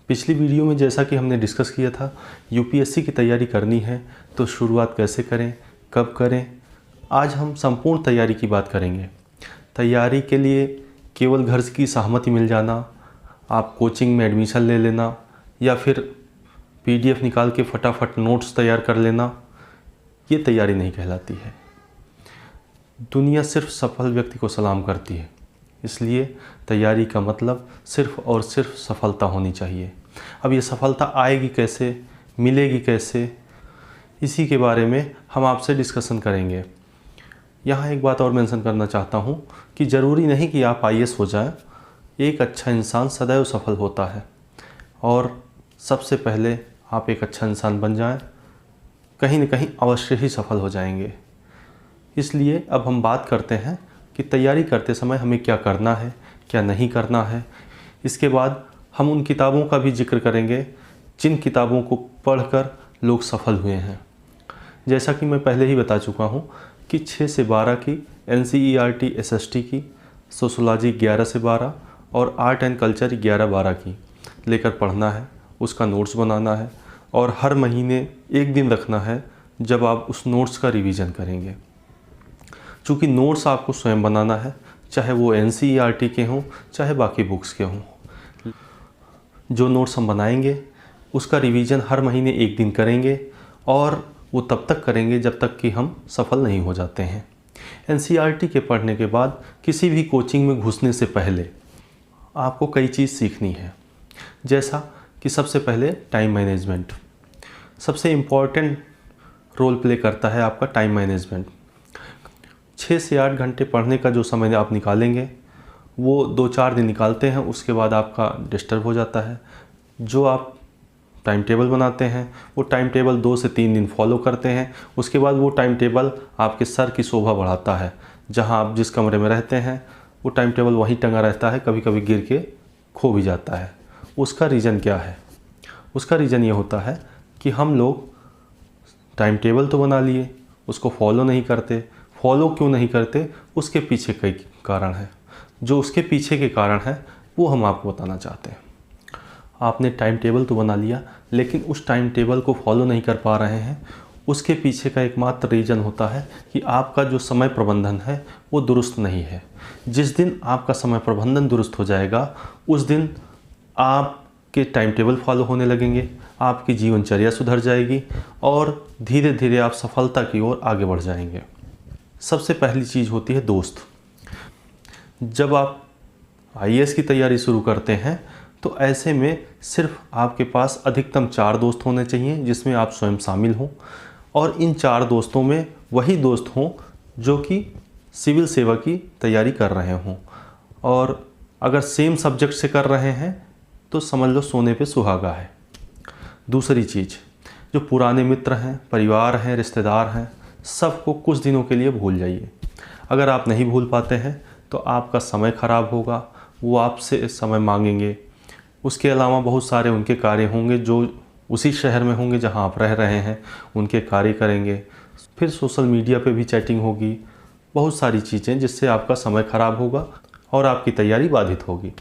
पिछली वीडियो में जैसा कि हमने डिस्कस किया था, यूपीएससी की तैयारी करनी है तो शुरुआत कैसे करें, कब करें। आज हम संपूर्ण तैयारी की बात करेंगे। तैयारी के लिए केवल घर की सहमति मिल जाना, आप कोचिंग में एडमिशन ले लेना या फिर पीडीएफ निकाल के फटाफट नोट्स तैयार कर लेना, ये तैयारी नहीं कहलाती है। दुनिया सिर्फ सफल व्यक्ति को सलाम करती है, इसलिए तैयारी का मतलब सिर्फ और सिर्फ सफलता होनी चाहिए। अब ये सफलता आएगी कैसे, मिलेगी कैसे, इसी के बारे में हम आपसे डिस्कशन करेंगे। यहाँ एक बात और मेंशन करना चाहता हूँ कि ज़रूरी नहीं कि आप आईएएस हो जाएं। एक अच्छा इंसान सदैव सफल होता है और सबसे पहले आप एक अच्छा इंसान बन जाएं, कहीं न कहीं अवश्य ही सफल हो जाएंगे। इसलिए अब हम बात करते हैं कि तैयारी करते समय हमें क्या करना है, क्या नहीं करना है। इसके बाद हम उन किताबों का भी जिक्र करेंगे जिन किताबों को पढ़कर लोग सफल हुए हैं। जैसा कि मैं पहले ही बता चुका हूँ कि 6 से 12 की NCERT SST की, सोशोलॉजी 11 से 12 और आर्ट एंड कल्चर 11-12 की लेकर पढ़ना है, उसका नोट्स बनाना है और हर महीने एक दिन रखना है जब आप उस नोट्स का रिवीजन करेंगे। चूँकि नोट्स आपको स्वयं बनाना है, चाहे वो NCERT के हों चाहे बाकी बुक्स के हों। जो नोट्स हम बनाएंगे उसका रिवीजन हर महीने एक दिन करेंगे और वो तब तक करेंगे जब तक कि हम सफल नहीं हो जाते हैं। NCERT के पढ़ने के बाद किसी भी कोचिंग में घुसने से पहले आपको कई चीज़ सीखनी है। जैसा कि सबसे पहले टाइम मैनेजमेंट सबसे इम्पॉर्टेंट रोल प्ले करता है। आपका टाइम मैनेजमेंट 6 से 8 घंटे पढ़ने का जो समय आप निकालेंगे वो 2-4 दिन निकालते हैं, उसके बाद आपका डिस्टर्ब हो जाता है। जो आप टाइम टेबल बनाते हैं वो टाइम टेबल 2 से 3 दिन फॉलो करते हैं, उसके बाद वो टाइम टेबल आपके सर की शोभा बढ़ाता है। जहां आप जिस कमरे में रहते हैं वो टाइम टेबल वहीं टंगा रहता है, कभी कभी गिर के खो भी जाता है। उसका रीज़न क्या है? उसका रीज़न ये होता है कि हम लोग टाइम टेबल तो बना लिए, उसको फॉलो नहीं करते। फॉलो क्यों नहीं करते, उसके पीछे कई कारण हैं। जो उसके पीछे के कारण हैं वो हम आपको बताना चाहते हैं। आपने टाइम टेबल तो बना लिया, लेकिन उस टाइम टेबल को फॉलो नहीं कर पा रहे हैं। उसके पीछे का एकमात्र रीज़न होता है कि आपका जो समय प्रबंधन है वो दुरुस्त नहीं है। जिस दिन आपका समय प्रबंधन दुरुस्त हो जाएगा उस दिन आपके टाइम टेबल फॉलो होने लगेंगे, आपकी जीवनचर्या सुधर जाएगी और धीरे धीरे आप सफलता की ओर आगे बढ़ जाएंगे। सबसे पहली चीज़ होती है दोस्त। जब आप आईएएस की तैयारी शुरू करते हैं तो ऐसे में सिर्फ आपके पास अधिकतम 4 दोस्त होने चाहिए जिसमें आप स्वयं शामिल हों, और इन 4 दोस्तों में वही दोस्त हों जो कि सिविल सेवा की तैयारी कर रहे हों। और अगर सेम सब्जेक्ट से कर रहे हैं तो समझ लो सोने पे सुहागा है। दूसरी चीज़, जो पुराने मित्र हैं, परिवार हैं, रिश्तेदार हैं, सबको कुछ दिनों के लिए भूल जाइए। अगर आप नहीं भूल पाते हैं तो आपका समय ख़राब होगा, वो आपसे समय मांगेंगे। उसके अलावा बहुत सारे उनके कार्य होंगे जो उसी शहर में होंगे जहां आप रह रहे हैं, उनके कार्य करेंगे। फिर सोशल मीडिया पे भी चैटिंग होगी, बहुत सारी चीज़ें जिससे आपका समय ख़राब होगा और आपकी तैयारी बाधित होगी।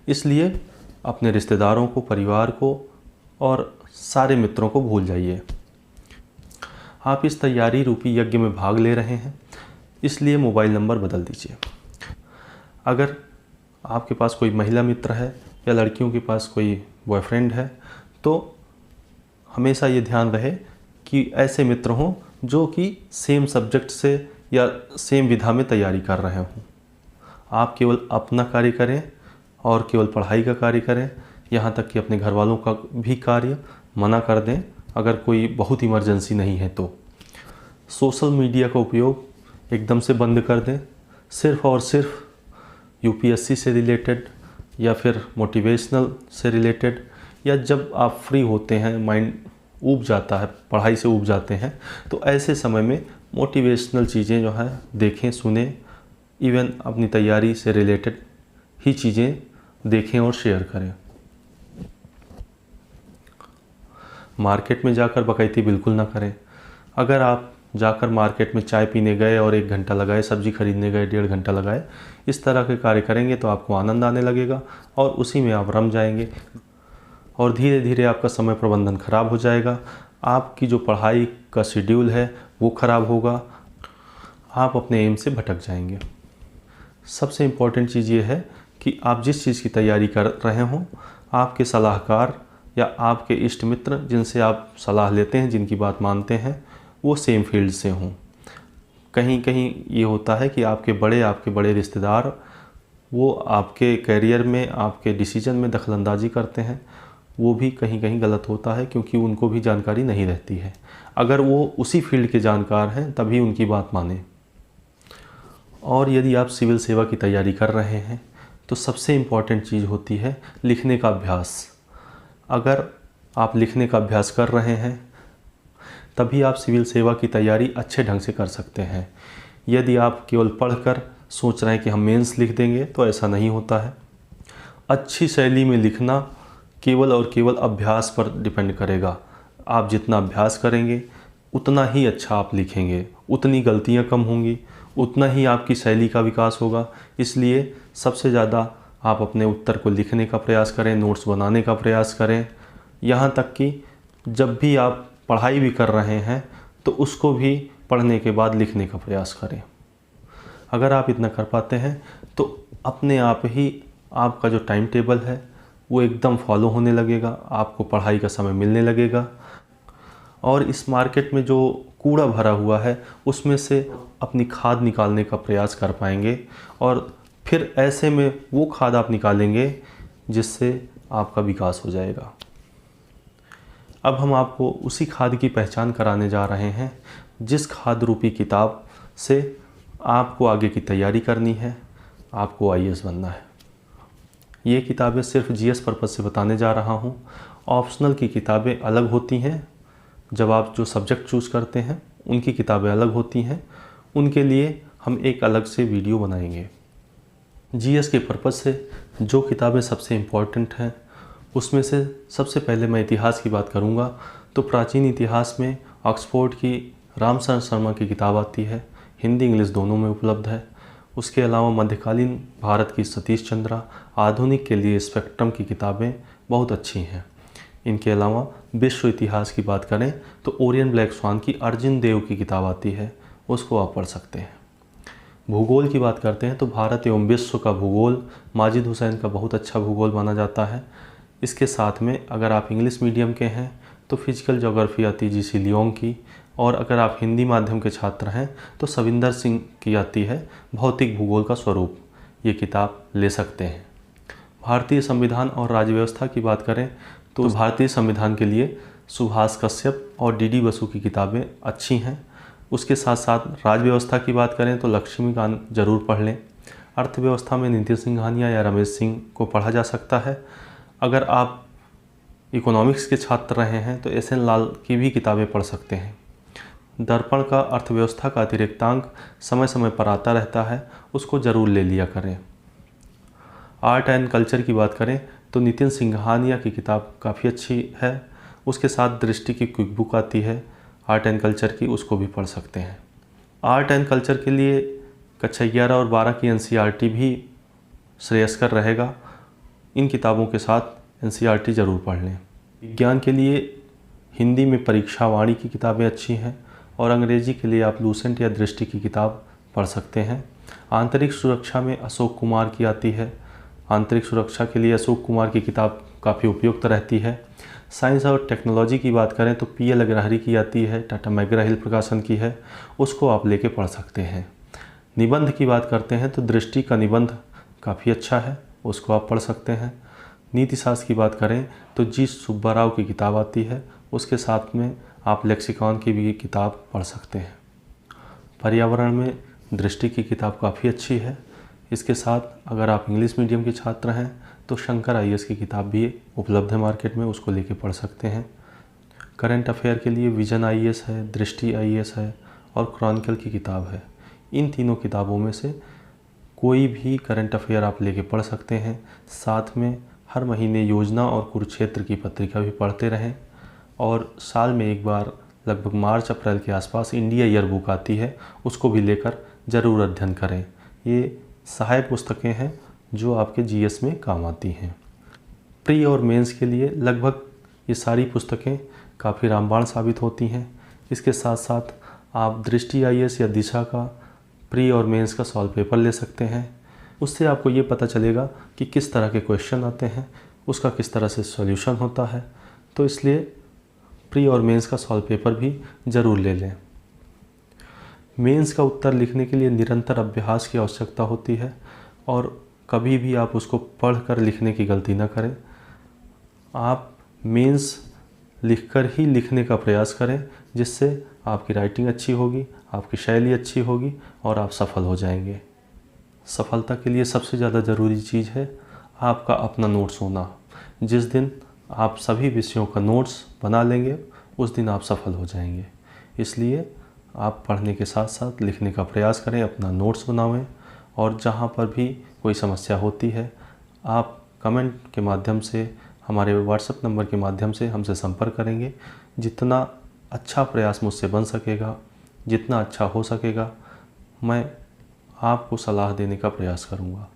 इसलिए अपने रिश्तेदारों को, परिवार को और सारे मित्रों को भूल जाइए। आप इस तैयारी रूपी यज्ञ में भाग ले रहे हैं, इसलिए मोबाइल नंबर बदल दीजिए। अगर आपके पास कोई महिला मित्र है या लड़कियों के पास कोई बॉयफ्रेंड है तो हमेशा ये ध्यान रहे कि ऐसे मित्र हों जो कि सेम सब्जेक्ट से या सेम विधा में तैयारी कर रहे हों। आप केवल अपना कार्य करें और केवल पढ़ाई का कार्य करें, यहाँ तक कि अपने घर वालों का भी कार्य मना कर दें अगर कोई बहुत इमरजेंसी नहीं है तो। सोशल मीडिया का उपयोग एकदम से बंद कर दें। सिर्फ़ और सिर्फ यूपीएससी से रिलेटेड या फिर मोटिवेशनल से रिलेटेड, या जब आप फ्री होते हैं, माइंड ऊब जाता है, पढ़ाई से ऊब जाते हैं, तो ऐसे समय में मोटिवेशनल चीज़ें जो है देखें, सुने। इवन अपनी तैयारी से रिलेटेड ही चीज़ें देखें और शेयर करें। मार्केट में जाकर बकैती बिल्कुल ना करें। अगर आप जाकर मार्केट में चाय पीने गए और 1 घंटा लगाए, सब्जी खरीदने गए 1.5 घंटा लगाए, इस तरह के कार्य करेंगे तो आपको आनंद आने लगेगा और उसी में आप रम जाएंगे और धीरे धीरे आपका समय प्रबंधन खराब हो जाएगा। आपकी जो पढ़ाई का शेड्यूल है वो खराब होगा, आप अपने एम से भटक जाएंगे। सबसे इम्पॉर्टेंट चीज़ ये है कि आप जिस चीज़ की तैयारी कर रहे हों, आपके सलाहकार या आपके इष्ट मित्र जिनसे आप सलाह लेते हैं, जिनकी बात मानते हैं, वो सेम फील्ड से हों। कहीं कहीं ये होता है कि आपके बड़े रिश्तेदार वो आपके करियर में, आपके डिसीजन में दखलंदाजी करते हैं। वो भी कहीं कहीं गलत होता है, क्योंकि उनको भी जानकारी नहीं रहती है। अगर वो उसी फील्ड के जानकार हैं तभी उनकी बात मानें। और यदि आप सिविल सेवा की तैयारी कर रहे हैं तो सबसे इम्पॉर्टेंट चीज़ होती है लिखने का अभ्यास। अगर आप लिखने का अभ्यास कर रहे हैं तभी आप सिविल सेवा की तैयारी अच्छे ढंग से कर सकते हैं। यदि आप केवल पढ़कर सोच रहे हैं कि हम मेंस लिख देंगे तो ऐसा नहीं होता है। अच्छी शैली में लिखना केवल और केवल अभ्यास पर डिपेंड करेगा। आप जितना अभ्यास करेंगे उतना ही अच्छा आप लिखेंगे, उतनी गलतियां कम होंगी, उतना ही आपकी शैली का विकास होगा। इसलिए सबसे ज़्यादा आप अपने उत्तर को लिखने का प्रयास करें, नोट्स बनाने का प्रयास करें। यहाँ तक कि जब भी आप पढ़ाई भी कर रहे हैं तो उसको भी पढ़ने के बाद लिखने का प्रयास करें। अगर आप इतना कर पाते हैं तो अपने आप ही आपका जो टाइम टेबल है वो एकदम फॉलो होने लगेगा, आपको पढ़ाई का समय मिलने लगेगा। और इस मार्केट में जो कूड़ा भरा हुआ है उसमें से अपनी खाद निकालने का प्रयास कर पाएंगे, और फिर ऐसे में वो खाद आप निकालेंगे जिससे आपका विकास हो जाएगा। अब हम आपको उसी खाद की पहचान कराने जा रहे हैं जिस खाद रूपी किताब से आपको आगे की तैयारी करनी है, आपको आईएएस बनना है। ये किताबें सिर्फ जीएस पर्पज़ से बताने जा रहा हूँ। ऑप्शनल की किताबें अलग होती हैं। जब आप जो सब्जेक्ट चूज़ करते हैं उनकी किताबें अलग होती हैं, उनके लिए हम एक अलग से वीडियो बनाएंगे। जीएस के पर्पज़ से जो किताबें सबसे इम्पॉर्टेंट हैं उसमें से सबसे पहले मैं इतिहास की बात करूँगा तो प्राचीन इतिहास में ऑक्सफोर्ड की रामशरण शर्मा की किताब आती है, हिंदी इंग्लिश दोनों में उपलब्ध है। उसके अलावा मध्यकालीन भारत की सतीश चंद्रा, आधुनिक के लिए स्पेक्ट्रम की किताबें बहुत अच्छी हैं। इनके अलावा विश्व इतिहास की बात करें तो ओरियन ब्लैक स्वान की अर्जुन देव की किताब आती है, उसको आप पढ़ सकते हैं। भूगोल की बात करते हैं तो भारत एवं विश्व का भूगोल माजिद हुसैन का बहुत अच्छा भूगोल माना जाता है। इसके साथ में अगर आप इंग्लिश मीडियम के हैं तो फिजिकल ज्योग्राफी आती है जी.सी. लियोंग की, और अगर आप हिंदी माध्यम के छात्र हैं तो सविंदर सिंह की आती है भौतिक भूगोल का स्वरूप। ये किताब ले सकते हैं। भारतीय संविधान और राज्य व्यवस्था की बात करें तो भारतीय संविधान के लिए सुभाष कश्यप और डी.डी. बसु की किताबें अच्छी हैं। उसके साथ साथ राज्य व्यवस्था की बात करें तो लक्ष्मीकांत जरूर पढ़ लें। अर्थव्यवस्था में नितिन सिंघानिया या रमेश सिंह को पढ़ा जा सकता है। अगर आप इकोनॉमिक्स के छात्र रहे हैं तो एस.एन. लाल की भी किताबें पढ़ सकते हैं। दर्पण का अर्थव्यवस्था का अतिरिक्तांक समय समय पर आता रहता है, उसको ज़रूर ले लिया करें। आर्ट एंड कल्चर की बात करें तो नितिन सिंघानिया की किताब काफ़ी अच्छी है। उसके साथ दृष्टि की क्विक बुक आती है आर्ट एंड कल्चर की, उसको भी पढ़ सकते हैं। आर्ट एंड कल्चर के लिए कक्षा 11 और 12 की एनसीईआरटी भी श्रेयस्कर रहेगा। इन किताबों के साथ एनसीईआरटी ज़रूर पढ़ लें। विज्ञान के लिए हिंदी में परीक्षा वाणी की किताबें अच्छी हैं, और अंग्रेजी के लिए आप लूसेंट या दृष्टि की किताब पढ़ सकते हैं। आंतरिक सुरक्षा में अशोक कुमार की आती है। आंतरिक सुरक्षा के लिए अशोक कुमार की किताब काफ़ी उपयुक्त रहती है। साइंस और टेक्नोलॉजी की बात करें तो पी.एल. अग्रहरी की आती है, टाटा मैकग्रा-हिल प्रकाशन की है, उसको आप लेके पढ़ सकते हैं। निबंध की बात करते हैं तो दृष्टि का निबंध काफ़ी अच्छा है, उसको आप पढ़ सकते हैं। नीति शास्त्र की बात करें तो जी सुब्बाराव की किताब आती है, उसके साथ में आप लेक्सिकॉन की भी किताब पढ़ सकते हैं। पर्यावरण में दृष्टि की किताब काफ़ी अच्छी है। इसके साथ अगर आप इंग्लिश मीडियम के छात्र हैं तो शंकर आईएएस की किताब भी उपलब्ध है मार्केट में, उसको लेके पढ़ सकते हैं। करंट अफेयर के लिए विजन आईएएस है, दृष्टि आईएएस है और क्रॉनिकल की किताब है। इन तीनों किताबों में से कोई भी करंट अफेयर आप लेके पढ़ सकते हैं। साथ में हर महीने योजना और कुरुक्षेत्र की पत्रिका भी पढ़ते रहें, और साल में एक बार लगभग मार्च अप्रैल के आसपास इंडिया ईयर बुक आती है, उसको भी लेकर ज़रूर अध्ययन करें। ये सहायक पुस्तकें हैं जो आपके जीएस में काम आती हैं। प्री और मेंस के लिए लगभग ये सारी पुस्तकें काफ़ी रामबाण साबित होती हैं। इसके साथ साथ आप दृष्टि IAS या दिशा का प्री और मेंस का सॉल्व पेपर ले सकते हैं। उससे आपको ये पता चलेगा कि किस तरह के क्वेश्चन आते हैं, उसका किस तरह से सॉल्यूशन होता है। तो इसलिए प्री और मेंस का सॉल्व पेपर भी ज़रूर ले लें। मेंस का उत्तर लिखने के लिए निरंतर अभ्यास की आवश्यकता होती है और कभी भी आप उसको पढ़कर लिखने की गलती न करें। आप मेंस लिखकर ही लिखने का प्रयास करें, जिससे आपकी राइटिंग अच्छी होगी, आपकी शैली अच्छी होगी और आप सफल हो जाएंगे। सफलता के लिए सबसे ज़्यादा ज़रूरी चीज़ है आपका अपना नोट्स होना। जिस दिन आप सभी विषयों का नोट्स बना लेंगे उस दिन आप सफल हो जाएंगे। इसलिए आप पढ़ने के साथ साथ लिखने का प्रयास करें, अपना नोट्स बनाएं और जहाँ पर भी कोई समस्या होती है आप कमेंट के माध्यम से, हमारे व्हाट्सएप नंबर के माध्यम से हमसे संपर्क करेंगे। जितना अच्छा प्रयास मुझसे बन सकेगा, जितना अच्छा हो सकेगा, मैं आपको सलाह देने का प्रयास करूँगा।